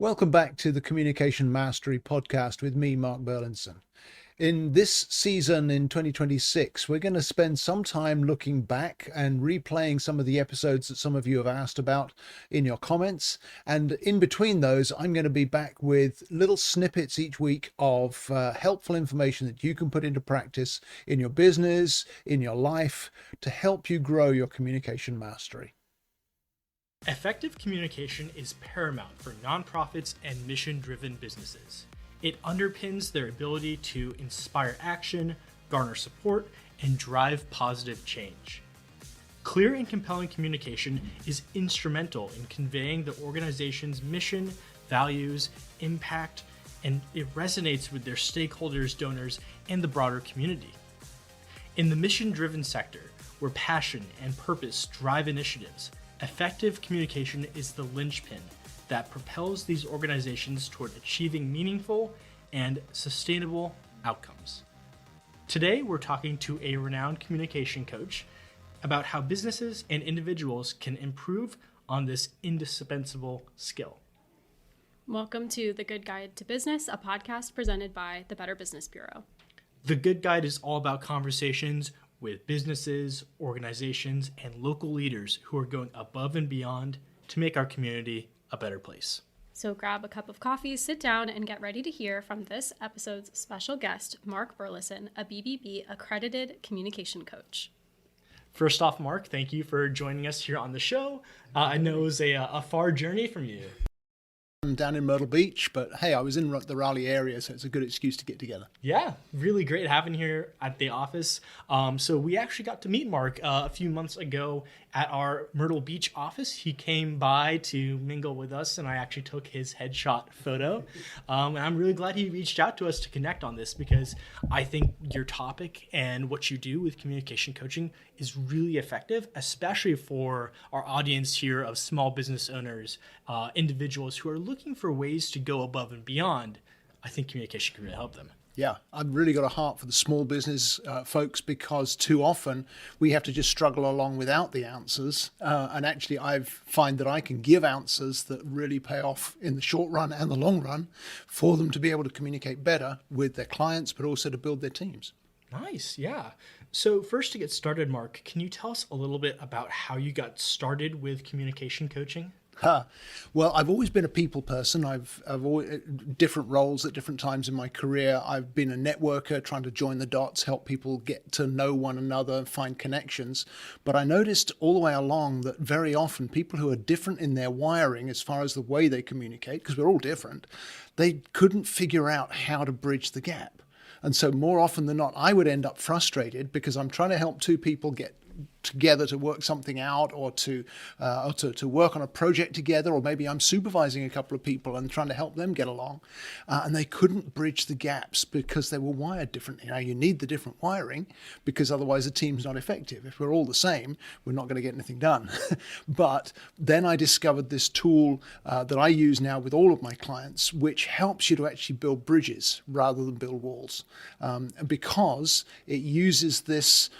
Welcome back to the Communication Mastery podcast with me, Mark Burlinson. In this season in 2026, we're going to spend some time looking back and replaying some of the episodes that some of you have asked about in your comments. And in between those, I'm going to be back with little snippets each week of helpful information that you can put into practice in your business, in your life, to help you grow your communication mastery. Effective communication is paramount for nonprofits and mission-driven businesses. It underpins their ability to inspire action, garner support, and drive positive change. Clear and compelling communication is instrumental in conveying the organization's mission, values, impact, and it resonates with their stakeholders, donors, and the broader community. In the mission-driven sector, where passion and purpose drive initiatives, effective communication is the linchpin that propels these organizations toward achieving meaningful and sustainable outcomes. Today, we're talking to a renowned communication coach about how businesses and individuals can improve on this indispensable skill. Welcome to The Good Guide to Business, a podcast presented by the Better Business Bureau. The Good Guide is all about conversations with businesses, organizations, and local leaders who are going above and beyond to make our community a better place. So grab a cup of coffee, sit down, and get ready to hear from this episode's special guest, Mark Burleson, a BBB accredited communication coach. First off, Mark, thank you for joining us here on the show. I know it was a far journey from you. I'm down in Myrtle Beach, but hey, I was in the Raleigh area, so it's a good excuse to get together. Yeah, really great having you here at the office. So we actually got to meet Mark a few months ago at our Myrtle Beach office. He came by to mingle with us, and I actually took his headshot photo. And I'm really glad he reached out to us to connect on this because I think your topic and what you do with communication coaching is really effective, especially for our audience here of small business owners, individuals who are looking for ways to go above and beyond. I think communication can really help them. Yeah, I've really got a heart for the small business folks because too often we have to just struggle along without the answers. And actually, I find that I can give answers that really pay off in the short run and the long run for them to be able to communicate better with their clients, but also to build their teams. Nice, yeah. So first to get started, Mark, can you tell us a little bit about how you got started with communication coaching? Well, I've always been a people person. I've always different roles at different times in my career. I've been a networker, trying to join the dots, help people get to know one another, find connections. But I noticed all the way along that very often people who are different in their wiring as far as the way they communicate, because we're all different, they couldn't figure out how to bridge the gap. And so more often than not, I would end up frustrated because I'm trying to help two people get together to work something out or to work on a project together, or maybe I'm supervising a couple of people and trying to help them get along, and they couldn't bridge the gaps because they were wired differently. Now you need the different wiring because otherwise the team's not effective. If we're all the same, we're not going to get anything done. But then I discovered this tool that I use now with all of my clients, which helps you to actually build bridges rather than build walls, because it uses this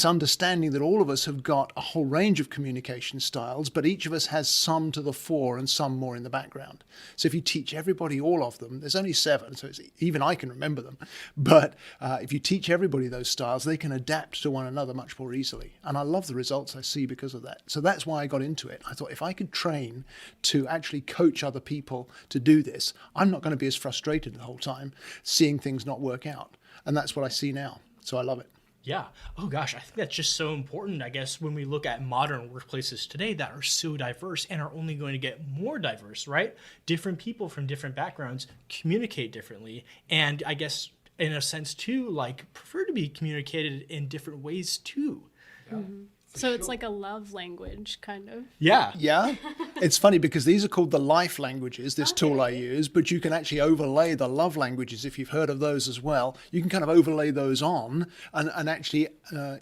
understanding that all of us have got a whole range of communication styles, but each of us has some to the fore and some more in the background. So if you teach everybody all of them, there's only 7, so even I can remember them. But if you teach everybody those styles, they can adapt to one another much more easily. And I love the results I see because of that. So that's why I got into it. I thought if I could train to actually coach other people to do this, I'm not going to be as frustrated the whole time seeing things not work out. And that's what I see now. So I love it. Yeah. Oh gosh, I think that's just so important, I guess, when we look at modern workplaces today that are so diverse and are only going to get more diverse, right? Different people from different backgrounds communicate differently. And I guess in a sense too, like prefer to be communicated in different ways too. Yeah. Mm-hmm. So it's like a love language, kind of. Yeah. Yeah. It's funny because these are called the life languages, this tool I use, but you can actually overlay the love languages if you've heard of those as well. You can kind of overlay those on and actually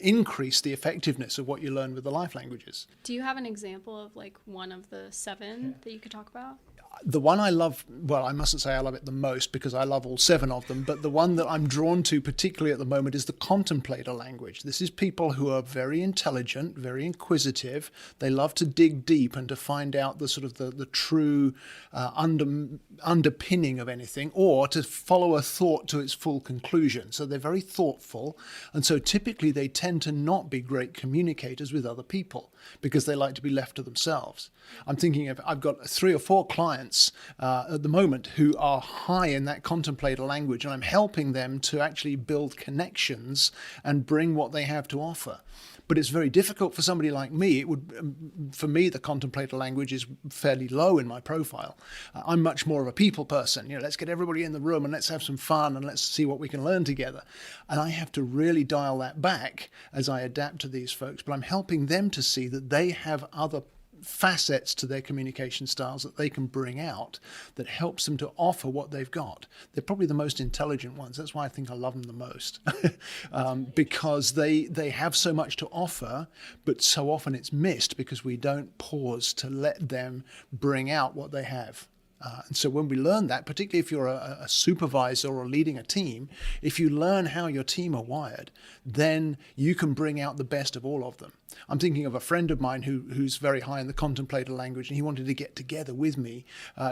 increase the effectiveness of what you learn with the life languages. Do you have an example of like one of the 7 that you could talk about? The one I love, well, I mustn't say I love it the most because I love all 7 of them, but the one that I'm drawn to particularly at the moment is the contemplator language. This is people who are very intelligent, very inquisitive. They love to dig deep and to find out the sort of the true underpinning of anything, or to follow a thought to its full conclusion. So they're very thoughtful. And so typically they tend to not be great communicators with other people because they like to be left to themselves. I'm thinking of, I've got 3 or 4 clients at the moment who are high in that contemplator language, and I'm helping them to actually build connections and bring what they have to offer. But it's very difficult for somebody like me. For me, the contemplator language is fairly low in my profile. I'm much more of a people person. Let's get everybody in the room and let's have some fun and let's see what we can learn together. And I have to really dial that back as I adapt to these folks. But I'm helping them to see that they have other facets to their communication styles that they can bring out that helps them to offer what they've got. They're probably the most intelligent ones. That's why I think I love them the most, because they have so much to offer, but so often it's missed because we don't pause to let them bring out what they have. And so when we learn that, particularly if you're a supervisor or leading a team, if you learn how your team are wired, then you can bring out the best of all of them. I'm thinking of a friend of mine who's very high in the contemplator language, and he wanted to get together with me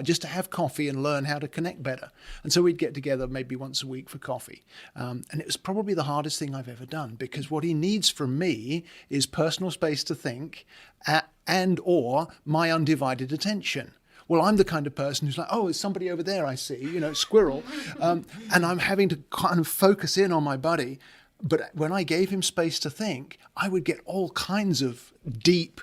just to have coffee and learn how to connect better. And so we'd get together maybe once a week for coffee. And it was probably the hardest thing I've ever done, because what he needs from me is personal space to think and or my undivided attention. Well, I'm the kind of person who's like, oh, there's somebody over there I see, squirrel. And I'm having to kind of focus in on my buddy. But when I gave him space to think, I would get all kinds of deep,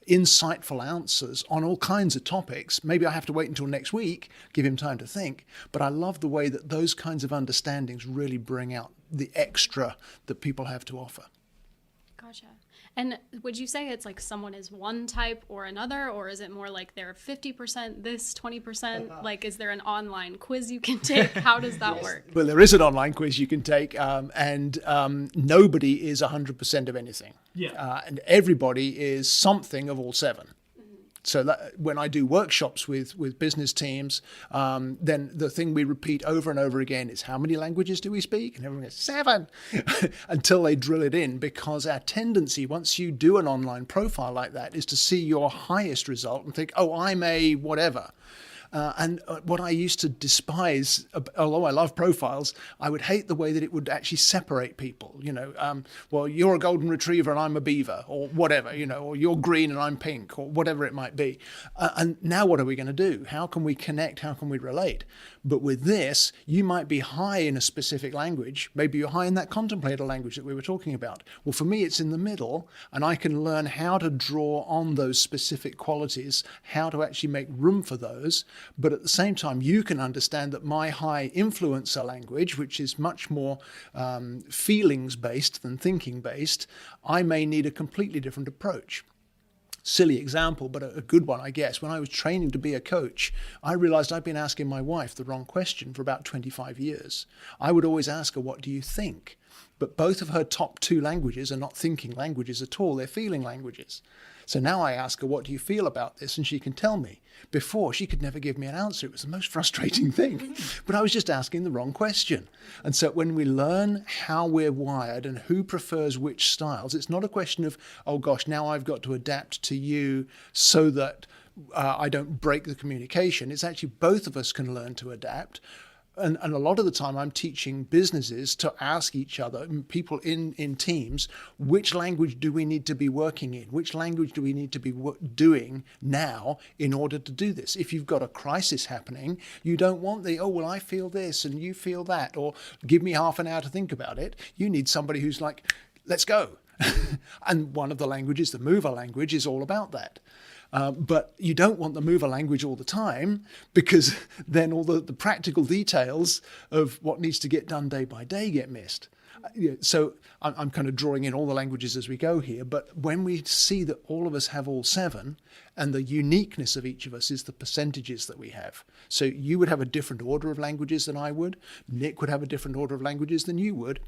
insightful answers on all kinds of topics. Maybe I have to wait until next week, give him time to think. But I love the way that those kinds of understandings really bring out the extra that people have to offer. Gotcha. And would you say it's like someone is one type or another, or is it more like they're 50% this, 20%? Like, is there an online quiz you can take? How does that work? Well, there is an online quiz you can take, and nobody is 100% of anything. Yeah. And everybody is something of all 7. So that when I do workshops with business teams, then the thing we repeat over and over again is, how many languages do we speak? And everyone goes, 7, until they drill it in, because our tendency, once you do an online profile like that, is to see your highest result and think, oh, I'm a whatever. And what I used to despise, although I love profiles, I would hate the way that it would actually separate people. Well, you're a golden retriever and I'm a beaver, or whatever, or you're green and I'm pink, or whatever it might be. And now what are we going to do? How can we connect? How can we relate? But with this, you might be high in a specific language. Maybe you're high in that contemplator language that we were talking about. Well, for me, it's in the middle, and I can learn how to draw on those specific qualities, how to actually make room for those. But at the same time, you can understand that my high influencer language, which is much more feelings-based than thinking-based, I may need a completely different approach. Silly example, but a good one, I guess. When I was training to be a coach, I realized I'd been asking my wife the wrong question for about 25 years. I would always ask her, what do you think? But both of her top 2 languages are not thinking languages at all. They're feeling languages. So now I ask her, what do you feel about this? And she can tell me. Before, she could never give me an answer. It was the most frustrating thing. But I was just asking the wrong question. And so when we learn how we're wired and who prefers which styles, it's not a question of, oh gosh, now I've got to adapt to you so that I don't break the communication. It's actually both of us can learn to adapt. And a lot of the time I'm teaching businesses to ask each other, people in teams, which language do we need to be working in? Which language do we need to be doing now in order to do this? If you've got a crisis happening, you don't want oh, well, I feel this and you feel that, or give me half an hour to think about it. You need somebody who's like, let's go. And one of the languages, the mover language, is all about that. But you don't want the mover language all the time, because then all the practical details of what needs to get done day by day get missed. So I'm kind of drawing in all the languages as we go here. But when we see that all of us have all 7, and the uniqueness of each of us is the percentages that we have. So you would have a different order of languages than I would. Nick would have a different order of languages than you would.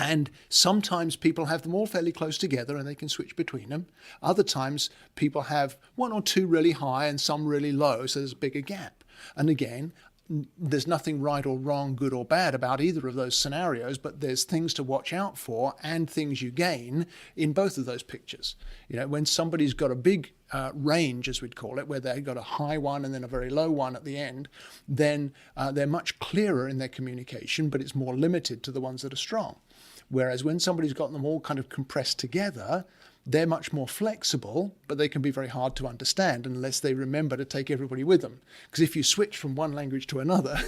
And sometimes people have them all fairly close together and they can switch between them. Other times people have one or two really high and some really low, so there's a bigger gap. And again, there's nothing right or wrong, good or bad about either of those scenarios, but there's things to watch out for and things you gain in both of those pictures. You know, when somebody's got a big range, as we'd call it, where they've got a high one and then a very low one at the end, then they're much clearer in their communication, but it's more limited to the ones that are strong. Whereas when somebody's got them all kind of compressed together, they're much more flexible, but they can be very hard to understand unless they remember to take everybody with them. Because if you switch from one language to another,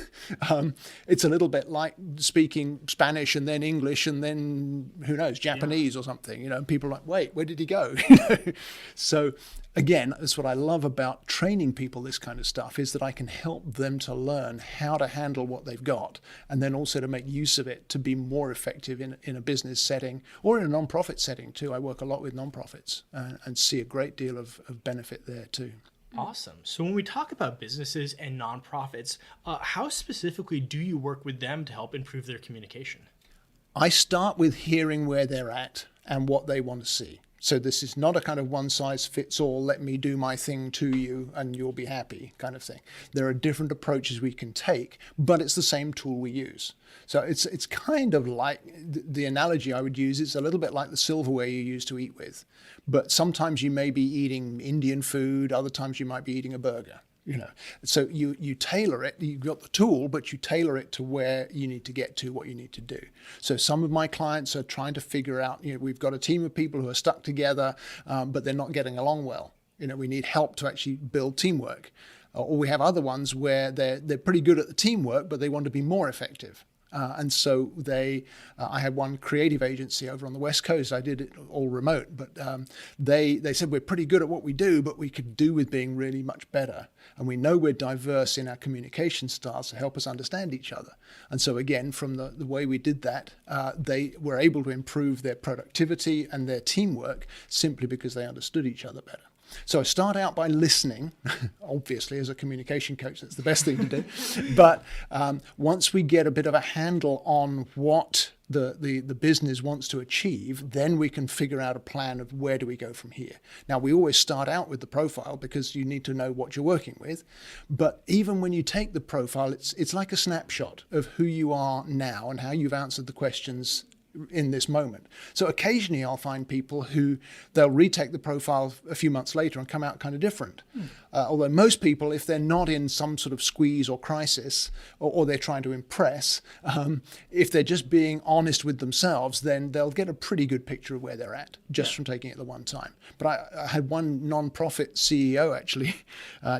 it's a little bit like speaking Spanish and then English and then, who knows, Japanese or something. You know, and people are like, wait, where did he go? So again, that's what I love about training people this kind of stuff, is that I can help them to learn how to handle what they've got and then also to make use of it to be more effective in a business setting or in a non-profit setting too. I work a lot with non-profits and see a great deal of benefit there too. Awesome. So when we talk about businesses and nonprofits, how specifically do you work with them to help improve their communication? I start with hearing where they're at and what they want to see. So this is not a kind of one size fits all, let me do my thing to you and you'll be happy kind of thing. There are different approaches we can take, but it's the same tool we use. So it's kind of like the analogy I would use, it's a little bit like the silverware you use to eat with. But sometimes you may be eating Indian food, other times you might be eating a burger. You know, so you tailor it, you've got the tool, but you tailor it to where you need to get to, what you need to do. So some of my clients are trying to figure out, you know, we've got a team of people who are stuck together, but they're not getting along well. You know, we need help to actually build teamwork. Or we have other ones where they're pretty good at the teamwork, but they want to be more effective. And so I had one creative agency over on the West Coast. I did it all remote, but they said we're pretty good at what we do, but we could do with being really much better. And we know we're diverse in our communication styles to help us understand each other. And so again, from the way we did that, they were able to improve their productivity and their teamwork simply because they understood each other better. So I start out by listening. Obviously, as a communication coach, that's the best thing to do. But once we get a bit of a handle on what the business wants to achieve, then we can figure out a plan of where do we go from here. Now, we always start out with the profile because you need to know what you're working with. But even when you take the profile, it's like a snapshot of who you are now and how you've answered the questions in this moment. So occasionally I'll find people who they'll retake the profile a few months later and come out kind of different. Although most people, if they're not in some sort of squeeze or crisis, or they're trying to impress, if they're just being honest with themselves, then they'll get a pretty good picture of where they're at just from taking it the one time. But I had one non-profit CEO actually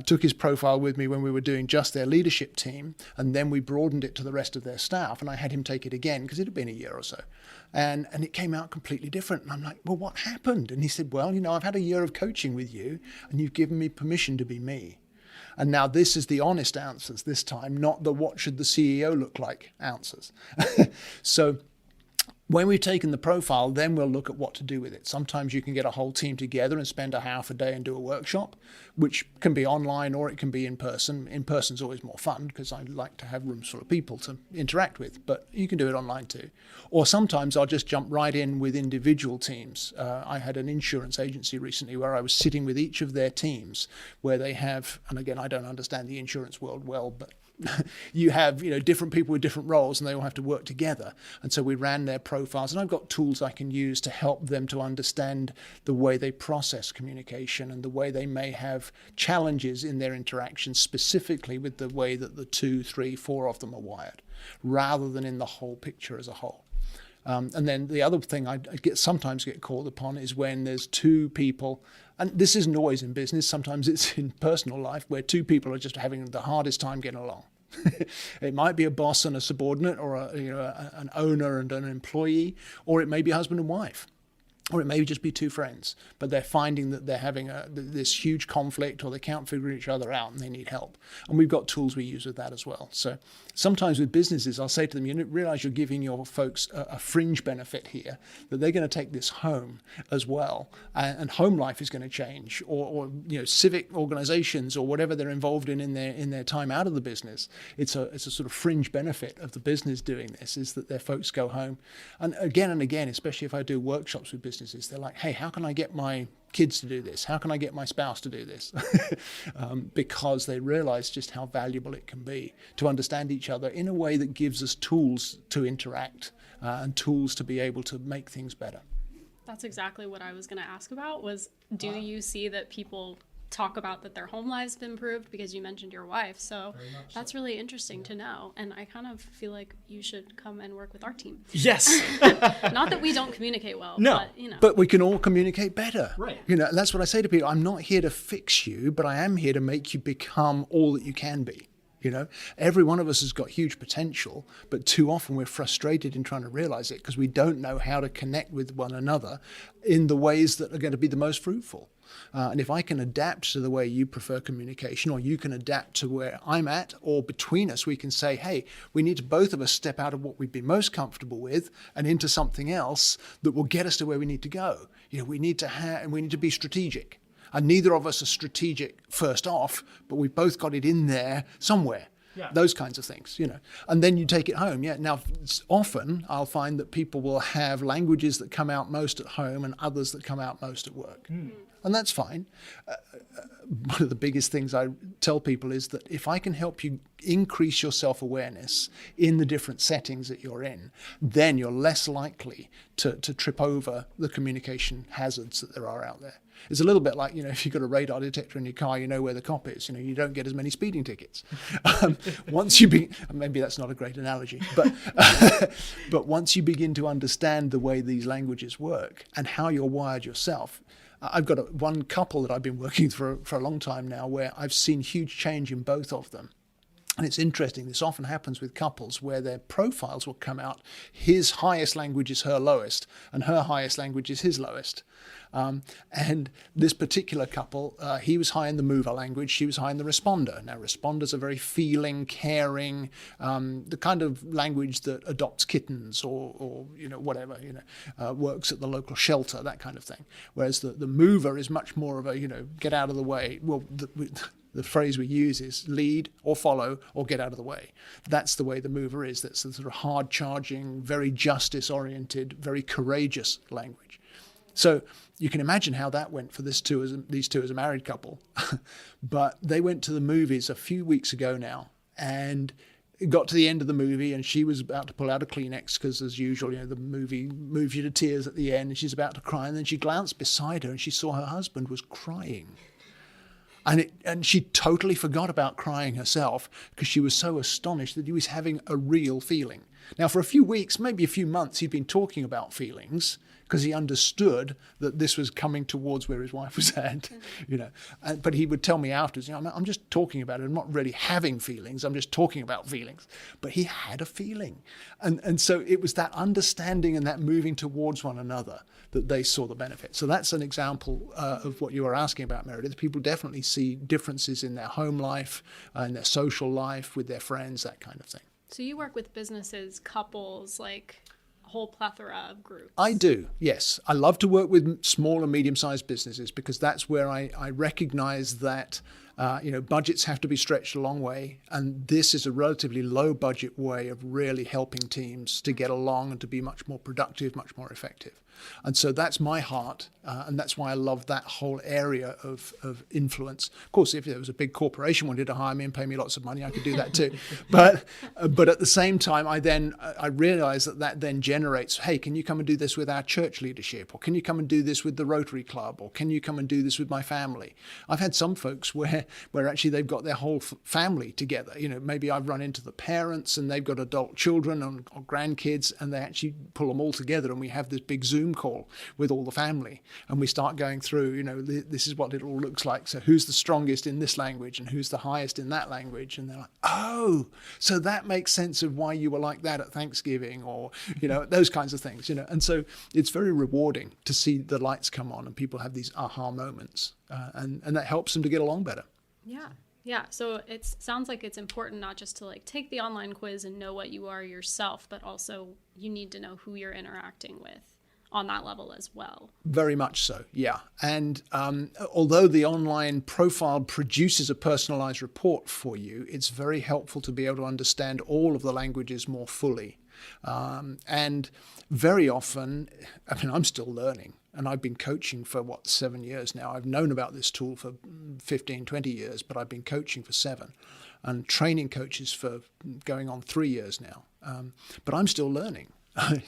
took his profile with me when we were doing just their leadership team, and then we broadened it to the rest of their staff, and I had him take it again because it had been a year or so. And it came out completely different. And I'm like, well, what happened? And he said, well, you know, I've had a year of coaching with you and you've given me permission to be me. And now this is the honest answers this time, not the what should the CEO look like answers. So when we've taken the profile, then we'll look at what to do with it. Sometimes you can get a whole team together and spend a half a day and do a workshop, which can be online or it can be in person. In person's always more fun because I like to have rooms full of people to interact with, but you can do it online too. Or sometimes I'll just jump right in with individual teams. I had an insurance agency recently where I was sitting with each of their teams where they have, and again, I don't understand the insurance world well, but you have, you know, different people with different roles and they all have to work together. And so we ran their profiles, and I've got tools I can use to help them to understand the way they process communication and the way they may have challenges in their interactions, specifically with the way that the 2, 3, 4 of them are wired, rather than in the whole picture as a whole. And then the other thing I sometimes get called upon is when there's two people, and this isn't always in business, sometimes it's in personal life, where two people are just having the hardest time getting along. It might be a boss and a subordinate, or an owner and an employee, or it may be husband and wife. Or it may just be two friends, but they're finding that they're having this huge conflict, or they can't figure each other out and they need help. And we've got tools we use with that as well. So sometimes with businesses, I'll say to them, you realize you're giving your folks a fringe benefit here, that they're going to take this home as well. And home life is going to change, or civic organizations or whatever they're involved in their time out of the business. It's a sort of fringe benefit of the business doing this, is that their folks go home. And again, especially if I do workshops with businesses, they're like, hey, how can I get my kids to do this? How can I get my spouse to do this? Because they realize just how valuable it can be to understand each other in a way that gives us tools to interact and tools to be able to make things better. That's exactly what I was going to ask about was, do you see that people talk about that their home lives have improved? Because you mentioned your wife, so that's really interesting to know, and I kind of feel like you should come and work with our team. Yes. Not that we don't communicate well, no, but we can all communicate better, right? And that's what I say to people. I'm not here to fix you, but I am here to make you become all that you can be. Every one of us has got huge potential, but too often we're frustrated in trying to realize it because we don't know how to connect with one another in the ways that are going to be the most fruitful. And if I can adapt to the way you prefer communication, or you can adapt to where I'm at, or between us, we can say, hey, we need to both of us step out of what we'd be most comfortable with and into something else that will get us to where we need to go. We need to be strategic. And neither of us are strategic first off, but we've both got it in there somewhere. Yeah. Those kinds of things, and then you take it home. Yeah. Now, often I'll find that people will have languages that come out most at home and others that come out most at work. And that's fine. One of the biggest things I tell people is that if I can help you increase your self-awareness in the different settings that you're in, then you're less likely to trip over the communication hazards that there are out there. It's a little bit like, if you've got a radar detector in your car, you know where the cop is. You don't get as many speeding tickets. Once you maybe that's not a great analogy, but once you begin to understand the way these languages work and how you're wired yourself. I've got one couple that I've been working for a long time now where I've seen huge change in both of them. And it's interesting, this often happens with couples where their profiles will come out. His highest language is her lowest, and her highest language is his lowest. And this particular couple, he was high in the mover language, she was high in the responder. Now, responders are very feeling, caring, the kind of language that adopts kittens or whatever, works at the local shelter, that kind of thing. Whereas the mover is much more of a, get out of the way. Well, the phrase we use is lead or follow or get out of the way. That's the way the mover is. That's the sort of hard-charging, very justice-oriented, very courageous language. So you can imagine how that went for these two as a married couple. But they went to the movies a few weeks ago now, and it got to the end of the movie, and she was about to pull out a Kleenex because, as usual, the movie moves you to tears at the end, and she's about to cry, and then she glanced beside her and she saw her husband was crying. And she totally forgot about crying herself because she was so astonished that he was having a real feeling. Now, for a few weeks, maybe a few months, he'd been talking about feelings because he understood that this was coming towards where his wife was at, But he would tell me afterwards, I'm just talking about it. I'm not really having feelings. I'm just talking about feelings. But he had a feeling. And so it was that understanding and that moving towards one another that they saw the benefit. So that's an example of what you were asking about, Meredith. People definitely see differences in their home life, in their social life, with their friends, that kind of thing. So you work with businesses, couples, like a whole plethora of groups. I do, yes. I love to work with small and medium-sized businesses because that's where I recognize that budgets have to be stretched a long way, and this is a relatively low-budget way of really helping teams to get along and to be much more productive, much more effective. And so that's my heart, and that's why I love that whole area of influence. Of course, if there was a big corporation wanted to hire me and pay me lots of money, I could do that too. But at the same time, I realize that then generates, hey, can you come and do this with our church leadership? Or can you come and do this with the Rotary Club? Or can you come and do this with my family? I've had some folks where actually they've got their whole family together. Maybe I've run into the parents and they've got adult children or grandkids, and they actually pull them all together, and we have this big Zoom Zoom call with all the family, and we start going through, this is what it all looks like. So who's the strongest in this language and who's the highest in that language? And they're like, oh, so that makes sense of why you were like that at Thanksgiving, or, those kinds of things, And so it's very rewarding to see the lights come on and people have these aha moments, and that helps them to get along better. Yeah. Yeah. So it sounds like it's important not just to like take the online quiz and know what you are yourself, but also you need to know who you're interacting with on that level as well. Very much so, yeah. And although the online profile produces a personalized report for you, it's very helpful to be able to understand all of the languages more fully. And very often, I'm still learning. And I've been coaching for 7 years now. I've known about this tool for 15, 20 years, but I've been coaching for 7 and training coaches for going on 3 years now. But I'm still learning.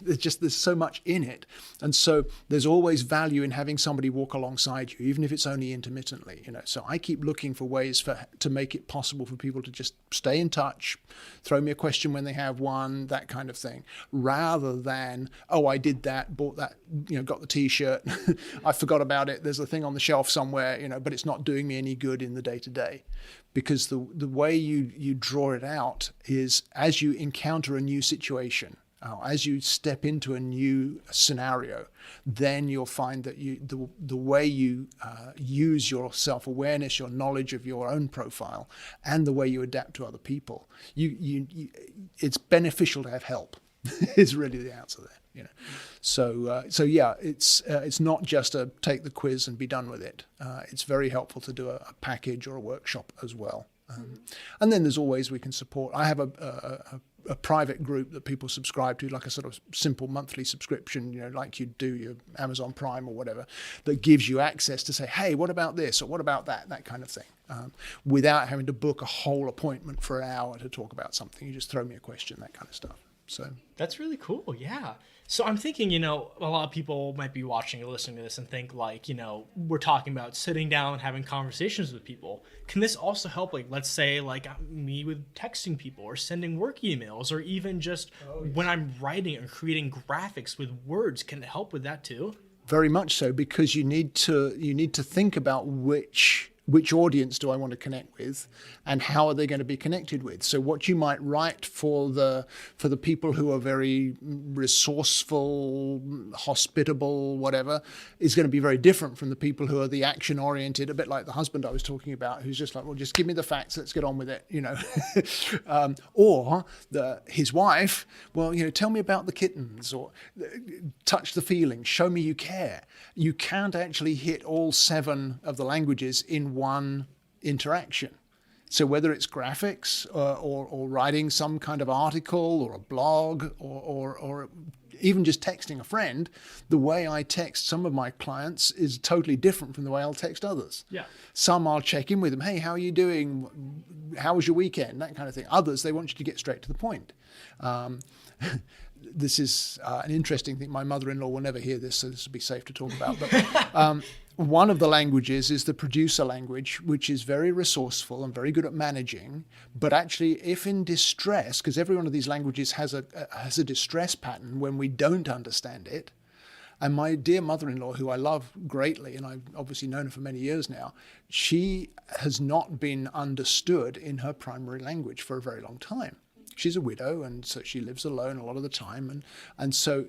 There's so much in it. And so there's always value in having somebody walk alongside you, even if it's only intermittently, So I keep looking for ways to make it possible for people to just stay in touch, throw me a question when they have one, that kind of thing, rather than, oh, I did that, bought that, got the T-shirt, I forgot about it, there's a thing on the shelf somewhere, but it's not doing me any good in the day-to-day. Because the way you draw it out is as you encounter a new situation, as you step into a new scenario, then you'll find that the way you use your self-awareness, your knowledge of your own profile, and the way you adapt to other people, it's beneficial to have help. Is really the answer there. So yeah, it's not just a take the quiz and be done with it. It's very helpful to do a package or a workshop as well. And then there's always we can support. I have a private group that people subscribe to, like a sort of simple monthly subscription, like you do your Amazon Prime or whatever, that gives you access to say, hey, what about this or what about that kind of thing, without having to book a whole appointment for an hour to talk about something. You just throw me a question, that kind of stuff. So that's really cool. Yeah. So I'm thinking, a lot of people might be watching or listening to this and think like, we're talking about sitting down and having conversations with people. Can this also help, like, let's say like me with texting people or sending work emails, or even just when I'm writing or creating graphics with words? Can it help with that too? Very much so, because you need to think about which audience do I want to connect with, and how are they going to be connected with? So what you might write for the people who are very resourceful, hospitable, whatever, is going to be very different from the people who are the action oriented, a bit like the husband I was talking about, who's just like, well, just give me the facts, let's get on with it, or his wife, well, tell me about the kittens, or touch the feelings, show me you care. You can't actually hit all 7 of the languages in one interaction. So whether it's graphics or writing some kind of article or a blog or even just texting a friend, the way I text some of my clients is totally different from the way I'll text others. Yeah. Some I'll check in with them. Hey, how are you doing? How was your weekend? That kind of thing. Others, they want you to get straight to the point. This is an interesting thing. My mother-in-law will never hear this, so this will be safe to talk about. But one of the languages is the producer language, which is very resourceful and very good at managing. But actually, if in distress, because every one of these languages has a distress pattern when we don't understand it. And my dear mother-in-law, who I love greatly, and I've obviously known her for many years now, she has not been understood in her primary language for a very long time. She's a widow, and so she lives alone a lot of the time. And so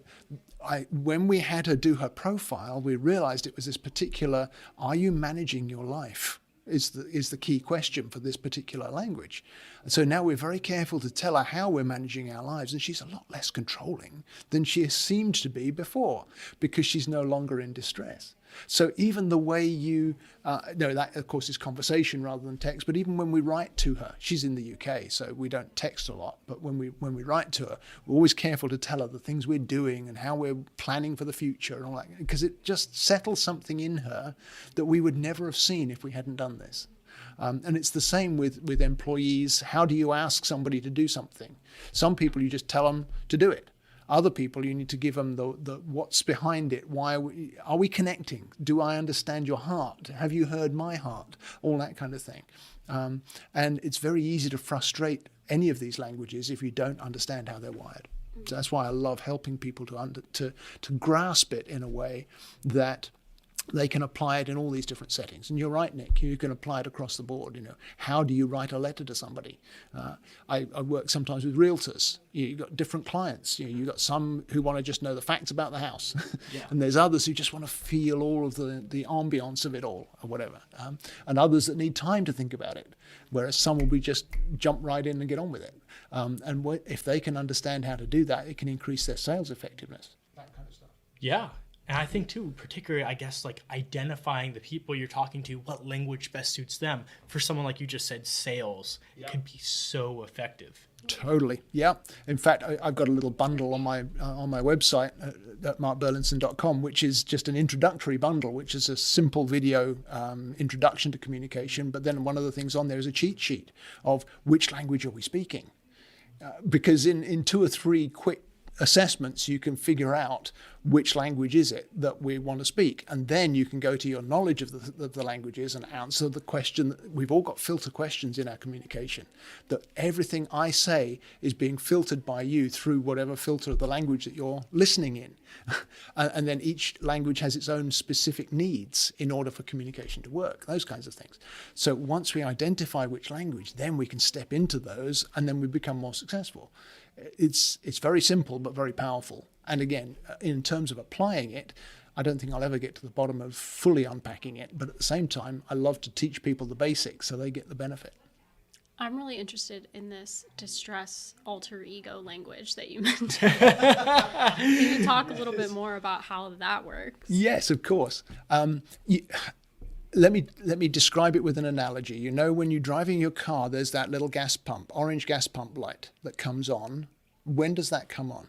when we had her do her profile, we realized it was this particular, are you managing your life? Is the key question for this particular language. And so now we're very careful to tell her how we're managing our lives, and she's a lot less controlling than she seemed to be before, because she's no longer in distress. So even the way that of course is conversation rather than text, but even when we write to her, she's in the UK, so we don't text a lot, but when we write to her, we're always careful to tell her the things we're doing and how we're planning for the future and all that, because it just settles something in her that we would never have seen if we hadn't done this. And it's the same with employees. How do you ask somebody to do something? Some people you just tell them to do it. Other people, you need to give them the what's behind it. Why are we connecting? Do I understand your heart? Have you heard my heart? All that kind of thing. And it's very easy to frustrate any of these languages if you don't understand how they're wired. That's why I love helping people to grasp it in a way that they can apply it in all these different settings. And you're right, Nick, you can apply it across the board. How do you write a letter to somebody? I work sometimes with realtors. You've got different clients. You've got some who want to just know the facts about the house. Yeah. And there's others who just want to feel all of the ambiance of it all, or whatever. And others that need time to think about it, whereas some will be just jump right in and get on with it. And if they can understand how to do that, it can increase their sales effectiveness. That kind of stuff. Yeah. And I think too, particularly, I guess, like identifying the people you're talking to, what language best suits them. For someone like you just said, sales, could be so effective. Totally. Yeah. In fact, I've got a little bundle on my website at markburlinson.com, which is just an introductory bundle, which is a simple video introduction to communication. But then one of the things on there is a cheat sheet of which language are we speaking? Because in 2 or 3 quick assessments, you can figure out which language is it that we want to speak. And then you can go to your knowledge of the languages and answer the question. We've all got filter questions in our communication, that everything I say is being filtered by you through whatever filter of the language that you're listening in. And then each language has its own specific needs in order for communication to work, those kinds of things. So once we identify which language, then we can step into those and then we become more successful. It's very simple but very powerful. And again, in terms of applying it, I don't think I'll ever get to the bottom of fully unpacking it. But at the same time, I love to teach people the basics so they get the benefit. I'm really interested in this distress alter ego language that you mentioned. Can you talk a little bit more about how that works? Yes, of course. Let me describe it with an analogy. When you're driving your car, there's that little gas pump, orange gas pump light that comes on. When does that come on?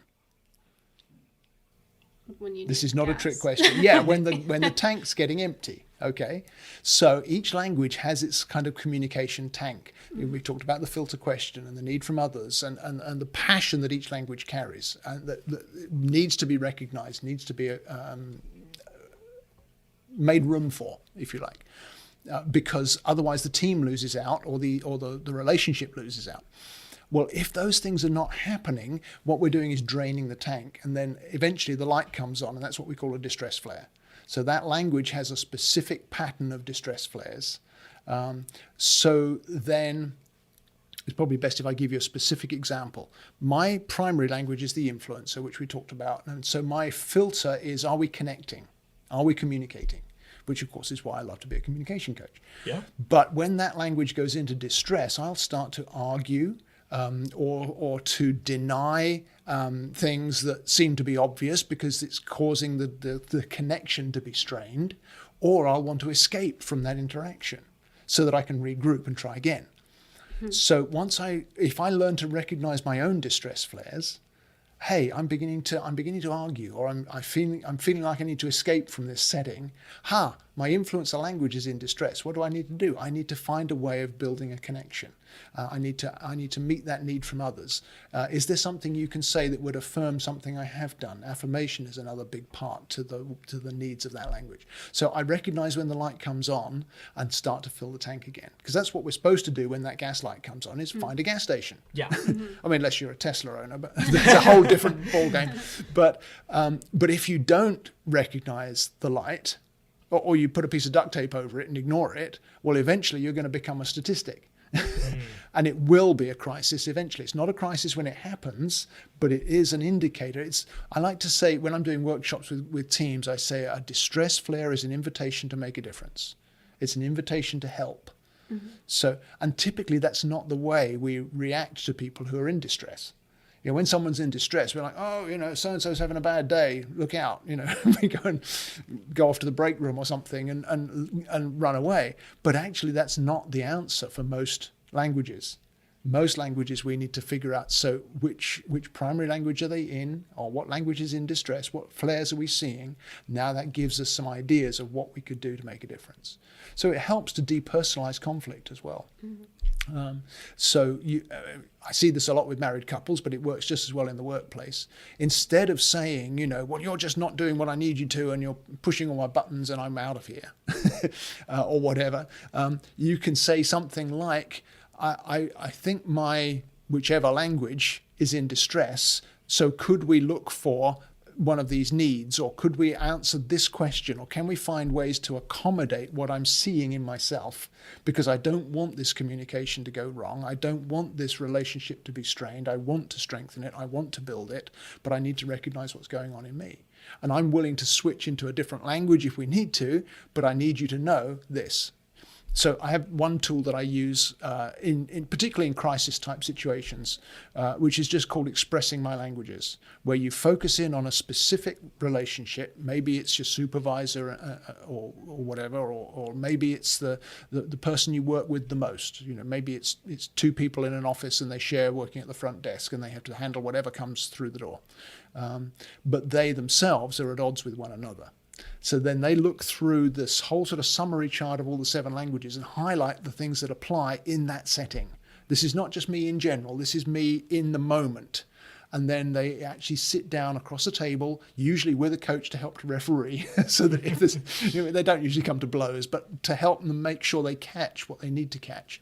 This is not gas. A trick question. Yeah, when the tank's getting empty. Okay, so each language has its kind of communication tank. We talked about the filter question and the need from others, and the passion that each language carries, and that needs to be recognized, needs to be made room for, if you like, because otherwise the team loses out, or the relationship loses out. Well, if those things are not happening, what we're doing is draining the tank, and then eventually the light comes on, and that's what we call a distress flare. So that language has a specific pattern of distress flares. So then it's probably best if I give you a specific example. My primary language is the influencer, which we talked about. And so my filter is, are we connecting? Are we communicating? Which, of course, is why I love to be a communication coach. Yeah. But when that language goes into distress, I'll start to argue or to deny things that seem to be obvious because it's causing the connection to be strained, or I'll want to escape from that interaction so that I can regroup and try again. Mm-hmm. So if I learn to recognize my own distress flares, hey, I'm beginning to argue, or I'm feeling like I need to escape from this setting. My influencer language is in distress. What do I need to do? I need to find a way of building a connection. I need to meet that need from others. Is there something you can say that would affirm something I have done? Affirmation is another big part to the needs of that language. So I recognize when the light comes on and start to fill the tank again, because that's what we're supposed to do when that gas light comes on, is find a gas station. Yeah. I mean, unless you're a Tesla owner, but that's a whole different ballgame. But if you don't recognize the light, or you put a piece of duct tape over it and ignore it, well, eventually you're going to become a statistic. And it will be a crisis eventually. It's not a crisis when it happens, but it is an indicator. I like to say, when I'm doing workshops with teams, I say a distress flare is an invitation to make a difference. It's an invitation to help. Mm-hmm. And typically that's not the way we react to people who are in distress. When someone's in distress, we're like, so-and-so's having a bad day, look out. We go off to the break room or something and run away. But actually, that's not the answer for most languages. Most languages we need to figure out, so which primary language are they in, or what language is in distress, what flares are we seeing? Now that gives us some ideas of what we could do to make a difference. So it helps to depersonalize conflict as well. Mm-hmm. I see this a lot with married couples, but it works just as well in the workplace. Instead of saying, well, you're just not doing what I need you to, and you're pushing all my buttons and I'm out of here, or whatever, you can say something like, I think my whichever language is in distress. So could we look for one of these needs, or could we answer this question, or can we find ways to accommodate what I'm seeing in myself? Because I don't want this communication to go wrong. I don't want this relationship to be strained. I want to strengthen it. I want to build it, but I need to recognize what's going on in me. And I'm willing to switch into a different language if we need to, but I need you to know this. So I have one tool that I use in particularly in crisis type situations, which is just called expressing my languages, where you focus in on a specific relationship. Maybe it's your supervisor or whatever, or maybe it's the person you work with the most. Maybe it's two people in an office and they share working at the front desk and they have to handle whatever comes through the door. But they themselves are at odds with one another. So then they look through this whole sort of summary chart of all the 7 languages and highlight the things that apply in that setting. This is not just me in general, this is me in the moment. And then they actually sit down across a table, usually with a coach to help to referee, so that if there's, they don't usually come to blows, but to help them make sure they catch what they need to catch.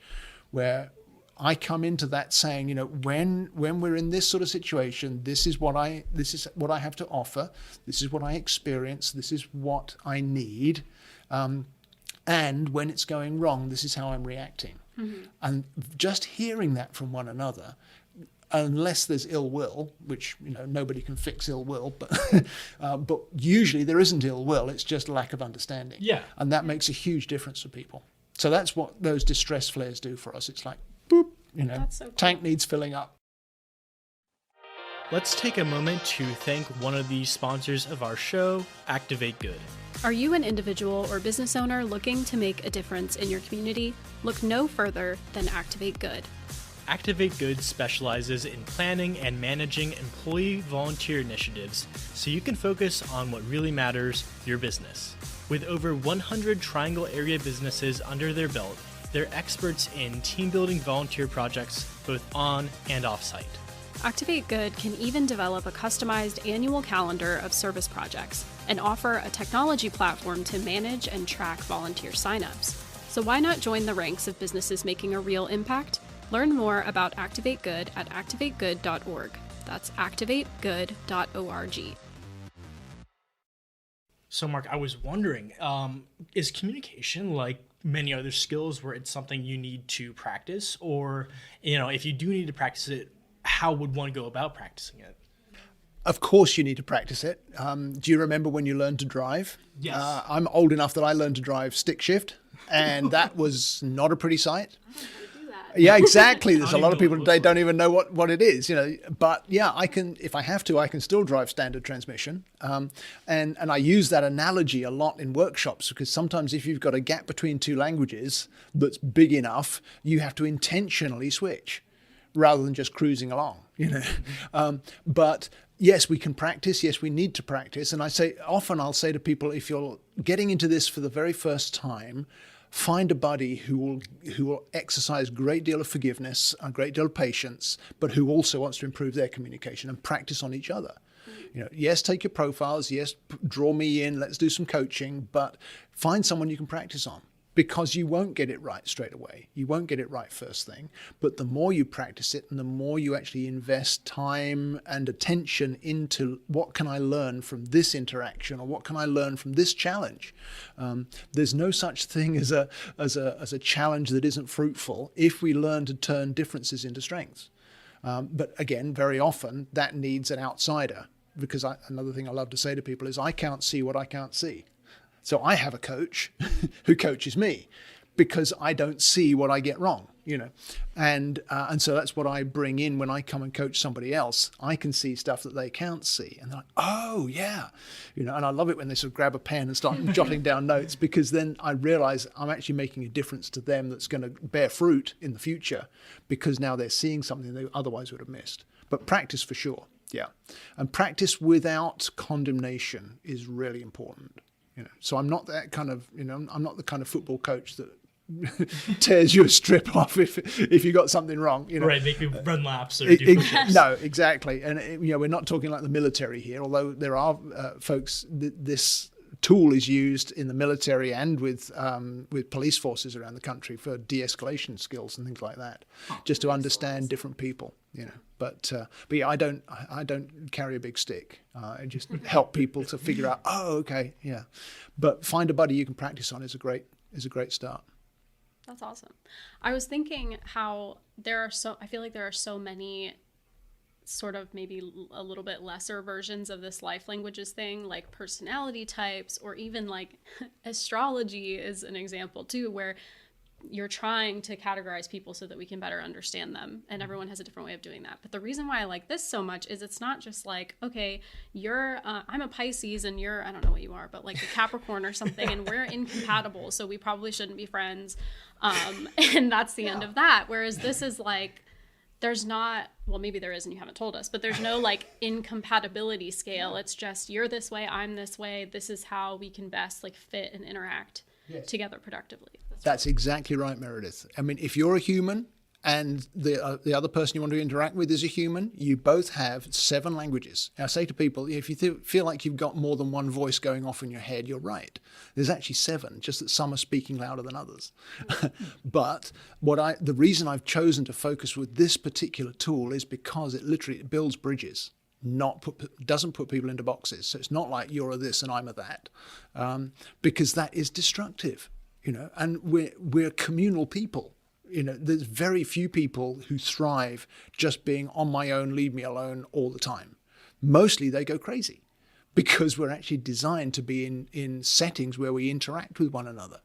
Where I come into that saying, when we're in this sort of situation, this is what I have to offer. This is what I experience. This is what I need. And when it's going wrong, this is how I'm reacting. Mm-hmm. And just hearing that from one another, unless there's ill will, which nobody can fix ill will, but usually there isn't ill will. It's just lack of understanding. Yeah, and that makes a huge difference for people. So that's what those distress flares do for us. It's like, boop, That's so cool. Tank needs filling up. Let's take a moment to thank one of the sponsors of our show, Activate Good. Are you an individual or business owner looking to make a difference in your community? Look no further than Activate Good. Activate Good specializes in planning and managing employee volunteer initiatives so you can focus on what really matters, your business. With over 100 Triangle area businesses under their belt, they're experts in team-building volunteer projects, both on and off-site. Activate Good can even develop a customized annual calendar of service projects and offer a technology platform to manage and track volunteer signups. So why not join the ranks of businesses making a real impact? Learn more about Activate Good at activategood.org. That's activategood.org. So, Mark, I was wondering, is communication like many other skills where it's something you need to practice? Or, if you do need to practice it, how would one go about practicing it? Of course you need to practice it. Do you remember when you learned to drive? Yes. I'm old enough that I learned to drive stick shift, and that was not a pretty sight. Yeah, exactly. There's a lot of people today don't even know what it is, But yeah, I can, if I have to, I can still drive standard transmission. And I use that analogy a lot in workshops, because sometimes if you've got a gap between two languages that's big enough, you have to intentionally switch rather than just cruising along, But yes, we can practice. Yes, we need to practice. And I'll say to people, if you're getting into this for the very first time, find a buddy who will exercise a great deal of forgiveness, a great deal of patience, but who also wants to improve their communication, and practice on each other. Yes, take your profiles. Yes, draw me in. Let's do some coaching, but find someone you can practice on, because you won't get it right straight away. You won't get it right first thing, but the more you practice it and the more you actually invest time and attention into what can I learn from this interaction, or what can I learn from this challenge. There's no such thing as a challenge that isn't fruitful if we learn to turn differences into strengths. But again, very often that needs an outsider, because another thing I love to say to people is I can't see what I can't see. So I have a coach who coaches me, because I don't see what I get wrong, and so that's what I bring in when I come and coach somebody else. I can see stuff that they can't see, and they're like, oh yeah, and I love it when they sort of grab a pen and start jotting down notes, because then I realize I'm actually making a difference to them that's going to bear fruit in the future, because now they're seeing something they otherwise would have missed. But practice for sure, yeah, and practice without condemnation is really important. So I'm not that kind of, I'm not the kind of football coach that tears you a strip off if you got something wrong. Right, make you run laps or do push-ups. No, exactly. And we're not talking like the military here, although there are folks, this tool is used in the military and with police forces around the country for de-escalation skills and things like that, just to understand different people, you know. But yeah, I don't carry a big stick. I just help people to figure out, oh, okay, yeah. But find a buddy you can practice on is a great start. That's awesome. I was thinking how I feel like there are so many sort of maybe a little bit lesser versions of this life languages thing, like personality types, or even like astrology is an example too, where you're trying to categorize people so that we can better understand them, and everyone has a different way of doing that. But the reason why I like this so much is it's not just like, okay, you're I'm a Pisces and you're, I don't know what you are, but like a Capricorn or something, and we're incompatible, so we probably shouldn't be friends, and that's the end of that. Whereas this is like, there's not, well, maybe there is and you haven't told us, but there's no like incompatibility scale. It's just, you're this way, I'm this way, this is how we can best like fit and interact together productively. That's exactly right, Meredith. I mean, if you're a human and the other person you want to interact with is a human, you both have 7 languages. Now, I say to people, if you feel like you've got more than one voice going off in your head, you're right. There's actually 7, just that some are speaking louder than others. But the reason I've chosen to focus with this particular tool is because it literally builds bridges. Doesn't put people into boxes. So it's not like you're a this and I'm a that, because that is destructive, you know. And we're communal people. You know, there's very few people who thrive just being on my own, leave me alone all the time. Mostly they go crazy because we're actually designed to be in settings where we interact with one another.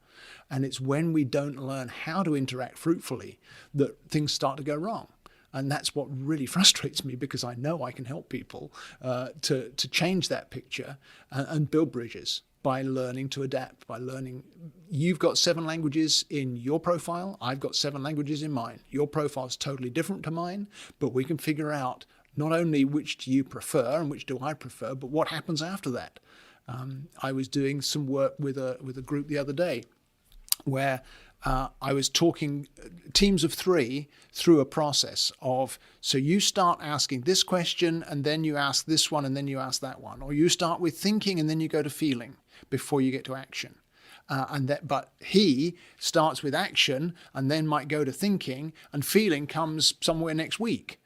And it's when we don't learn how to interact fruitfully that things start to go wrong. And that's what really frustrates me, because I know I can help people to change that picture and build bridges by learning to adapt, by learning. You've got 7 languages in your profile. I've got 7 languages in mine. Your profile is totally different to mine, but we can figure out not only which do you prefer and which do I prefer, but what happens after that. I was doing some work with a group the other day where I was talking teams of 3 through a process of, so you start asking this question and then you ask this one and then you ask that one, or you start with thinking and then you go to feeling before you get to action. But he starts with action and then might go to thinking, and feeling comes somewhere next week.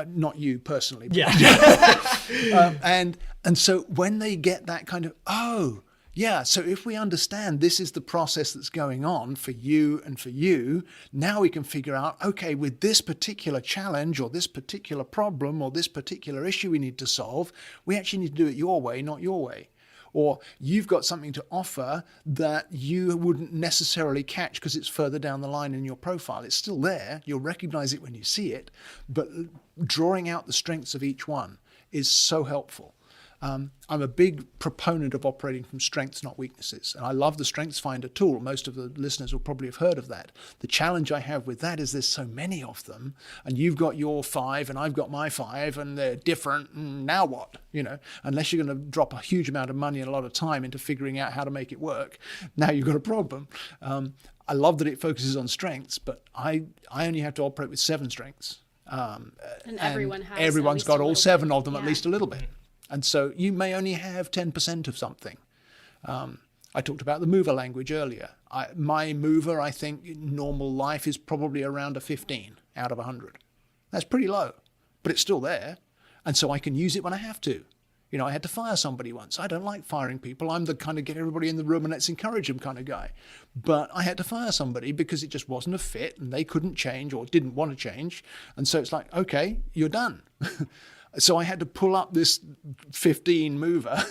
Not you personally. But Yeah. And so when they get that kind of, oh, yeah, so if we understand this is the process that's going on for you and for you, now we can figure out, okay, with this particular challenge or this particular problem or this particular issue we need to solve, we actually need to do it your way, not your way. Or you've got something to offer that you wouldn't necessarily catch because it's further down the line in your profile. It's still there. You'll recognize it when you see it. But drawing out the strengths of each one is so helpful. I'm a big proponent of operating from strengths, not weaknesses. And I love the Strengths Finder tool. Most of the listeners will probably have heard of that. The challenge I have with that is there's so many of them, and you've got your 5 and I've got my 5 and they're different. And now what? You know, unless you're going to drop a huge amount of money and a lot of time into figuring out how to make it work, now you've got a problem. I love that it focuses on strengths, but I only have to operate with 7 strengths. And everyone's got all 7 of them, yeah. at least a little bit. And so you may only have 10% of something. I talked about the mover language earlier. My mover, I think, in normal life is probably around a 15 out of 100. That's pretty low, but it's still there. And so I can use it when I have to. You know, I had to fire somebody once. I don't like firing people. I'm the kind of get everybody in the room and let's encourage them kind of guy. But I had to fire somebody because it just wasn't a fit and they couldn't change or didn't want to change. And so it's like, okay, you're done. So I had to pull up this 15 mover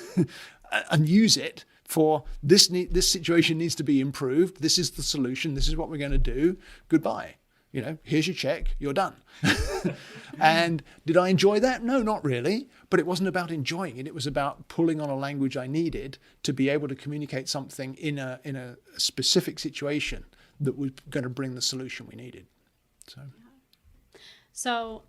and use it for this situation needs to be improved. This is the solution. This is what we're going to do. Goodbye. You know, here's your check. You're done. And did I enjoy that? No, not really. But it wasn't about enjoying it. It was about pulling on a language I needed to be able to communicate something in a specific situation that was going to bring the solution we needed. So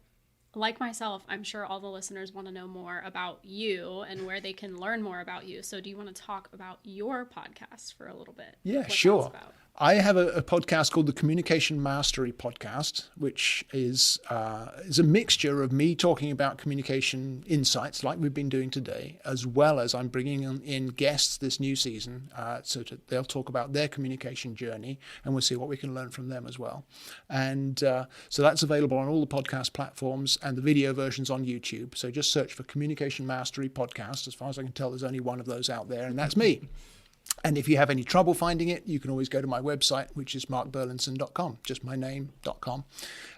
like myself, I'm sure all the listeners want to know more about you and where they can learn more about you. So do you want to talk about your podcast for a little bit? Yeah, what sure. that's about? I have a podcast called the Communication Mastery Podcast, which is a mixture of me talking about communication insights like we've been doing today, as well as I'm bringing in guests this new season, so they'll talk about their communication journey, and we'll see what we can learn from them as well. And so that's available on all the podcast platforms, and the video version's on YouTube. So just search for Communication Mastery Podcast. As far as I can tell, there's only one of those out there, and that's me. And if you have any trouble finding it, you can always go to my website, which is markburlinson.com, just my name.com.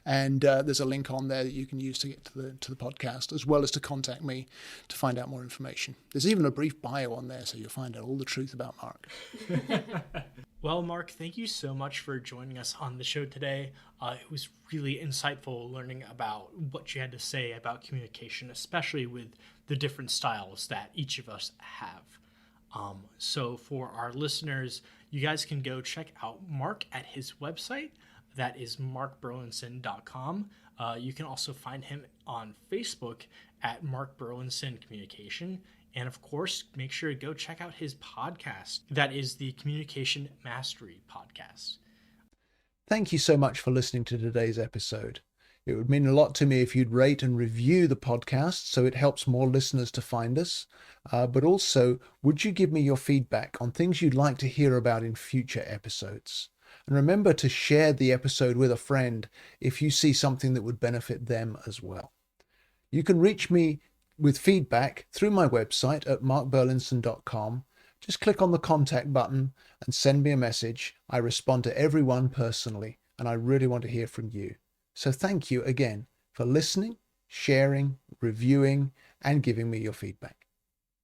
And there's a link on there that you can use to get to the podcast, as well as to contact me to find out more information. There's even a brief bio on there, so you'll find out all the truth about Mark. Well, Mark, thank you so much for joining us on the show today. It was really insightful learning about what you had to say about communication, especially with the different styles that each of us have. So for our listeners, you guys can go check out Mark at his website. That is markburlinson.com. You can also find him on Facebook at Mark Burlinson Communication. And of course, make sure to go check out his podcast. That is the Communication Mastery Podcast. Thank you so much for listening to today's episode. It would mean a lot to me if you'd rate and review the podcast so it helps more listeners to find us. But also, would you give me your feedback on things you'd like to hear about in future episodes? And remember to share the episode with a friend if you see something that would benefit them as well. You can reach me with feedback through my website at markburlinson.com. Just click on the contact button and send me a message. I respond to everyone personally, and I really want to hear from you. So thank you again for listening, sharing, reviewing, and giving me your feedback.